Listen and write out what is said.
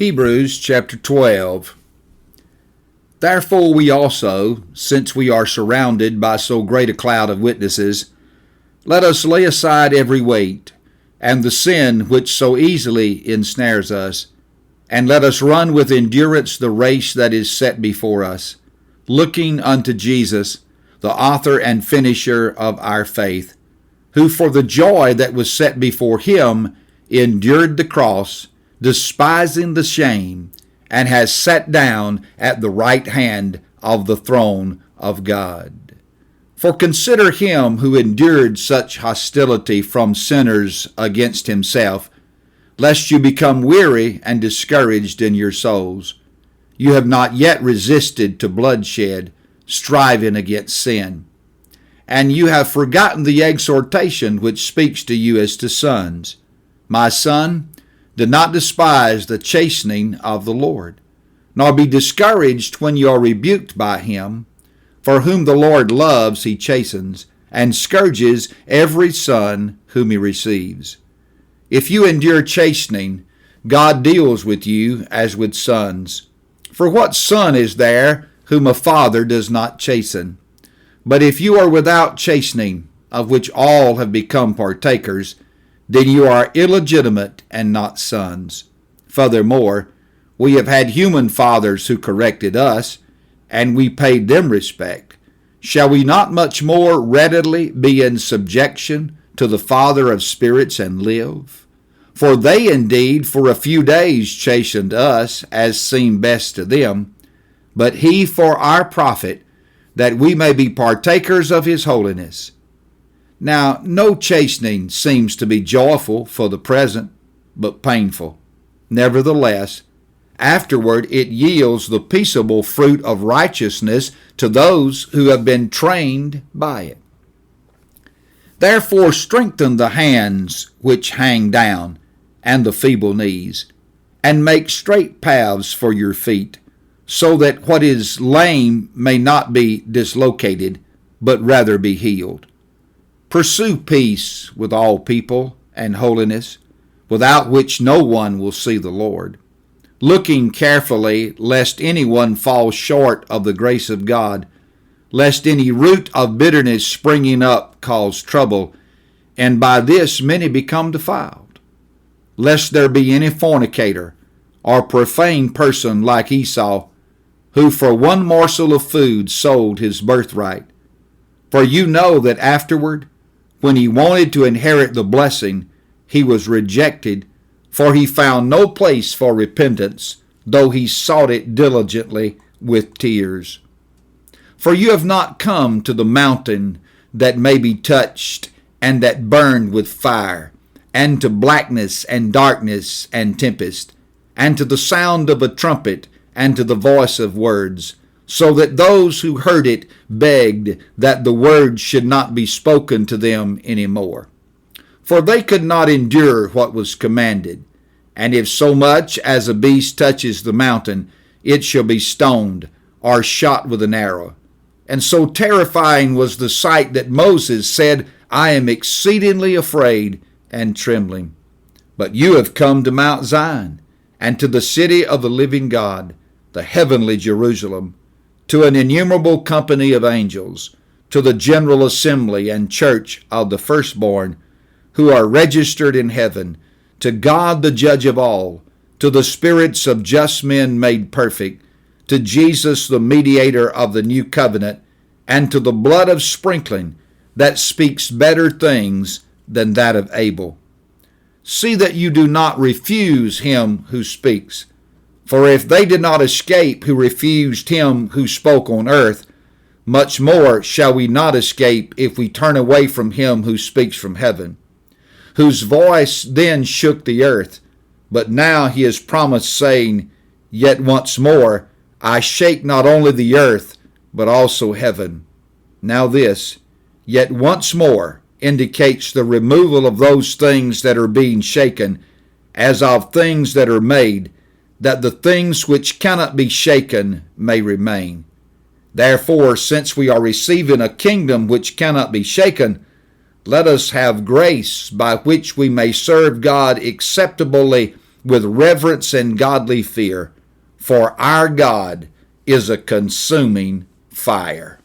Hebrews chapter 12. Therefore we also, since we are surrounded by so great a cloud of witnesses, let us lay aside every weight, and the sin which so easily ensnares us, and let us run with endurance the race that is set before us, looking unto Jesus, the author and finisher of our faith, who for the joy that was set before him endured the cross, despising the shame, and has sat down at the right hand of the throne of God. For consider him who endured such hostility from sinners against himself, lest you become weary and discouraged in your souls. You have not yet resisted to bloodshed, striving against sin. And you have forgotten the exhortation which speaks to you as to sons. My son, do not despise the chastening of the Lord, nor be discouraged when you are rebuked by him. For whom the Lord loves he chastens, and scourges every son whom he receives. If you endure chastening, God deals with you as with sons. For what son is there whom a father does not chasten? But if you are without chastening, of which all have become partakers, then you are illegitimate and not sons. Furthermore, we have had human fathers who corrected us, and we paid them respect. Shall we not much more readily be in subjection to the Father of spirits and live? For they indeed for a few days chastened us, as seemed best to them, but he for our profit, that we may be partakers of his holiness. Now, no chastening seems to be joyful for the present, but painful. Nevertheless, afterward it yields the peaceable fruit of righteousness to those who have been trained by it. Therefore strengthen the hands which hang down, and the feeble knees, and make straight paths for your feet, so that what is lame may not be dislocated, but rather be healed. Pursue peace with all people and holiness, without which no one will see the Lord, looking carefully lest anyone fall short of the grace of God, lest any root of bitterness springing up cause trouble, and by this many become defiled. Lest there be any fornicator or profane person like Esau, who for one morsel of food sold his birthright. For you know that afterward, when he wanted to inherit the blessing, he was rejected, for he found no place for repentance, though he sought it diligently with tears. For you have not come to the mountain that may be touched, and that burned with fire, and to blackness and darkness and tempest, and to the sound of a trumpet, and to the voice of words, so that those who heard it begged that the words should not be spoken to them any more. For they could not endure what was commanded. And if so much as a beast touches the mountain, it shall be stoned, or shot with an arrow. And so terrifying was the sight that Moses said, I am exceedingly afraid and trembling. But you have come to Mount Zion, and to the city of the living God, the heavenly Jerusalem, to an innumerable company of angels, to the general assembly and church of the firstborn, who are registered in heaven, to God the judge of all, to the spirits of just men made perfect, to Jesus the mediator of the new covenant, and to the blood of sprinkling that speaks better things than that of Abel. See that you do not refuse him who speaks. For if they did not escape who refused him who spoke on earth, much more shall we not escape if we turn away from him who speaks from heaven, whose voice then shook the earth, but now he has promised, saying, Yet once more I shake not only the earth, but also heaven. Now this, yet once more, indicates the removal of those things that are being shaken, as of things that are made, that the things which cannot be shaken may remain. Therefore, since we are receiving a kingdom which cannot be shaken, let us have grace by which we may serve God acceptably with reverence and godly fear, for our God is a consuming fire.